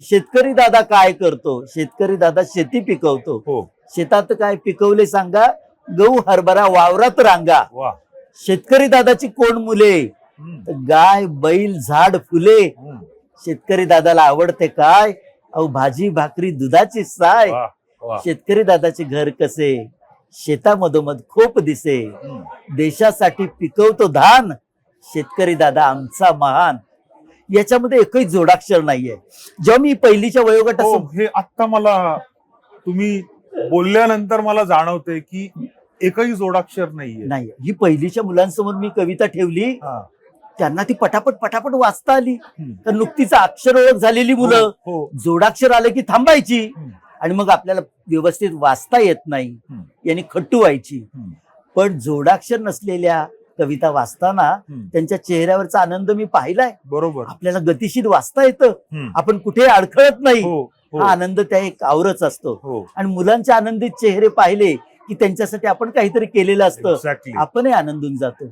शेतकरी दादा काय करतो? शेतकरी दादा शेती पिकवतो. हो. शेतात काय पिकवले सांगा? गहू हरभरा वावरात रांगा. वा. शेतकरी दादाची कोण मुले? तर गाय बैल झाड फुले. शेतकरी दादाला आवडते काय? अहो भाजी भाकरी दुधाची साय. वा, वा. शेतकरी दादाचे घर कसे? शेतामधोमध खोप दिसे. देशासाठी पिकवतो धान. शेतकरी दादा आमचा महान. याच्यामध्ये एकही जोडाक्षर नाहीये. जेव्हा मी पहिलीच्या हो, वयोगटात हे आता मला तुम्ही बोलल्यानंतर मला जाणवतंय की एकही जोडाक्षर नाहीये. नाही, ही पहिलीच्या मुलांसमोर मी कविता ठेवली, हा. त्यांना ती पटापट पटापट वाचता आली. हम्म. तर नुकतीच अक्षर ओळख झालेली मुलं हो. जोडाक्षर आले की थांबायची हम्म. आणि मग आपल्याला व्यवस्थित वाचता येत नाही, हम्म. यांनी खट्टू व्हायची. हम्म. पण जोडाक्षर नसलेल्या कविता वाचताना हम्म. त्यांच्या चेहऱ्यावरचा आनंद मी पाहिलाय. बरोबर. आपल्याला गतिशील वाचता येतं, हम्म. आपण कुठे अडखळत नाही. हो, हो, हा आनंद त्या एक आवरच असतो. हो. आणि मुलांचे आनंदित चेहरे पाहिले की त्यांच्यासाठी आपण काहीतरी केलेलं असतं, Exactly. आपणही आनंदून जातो.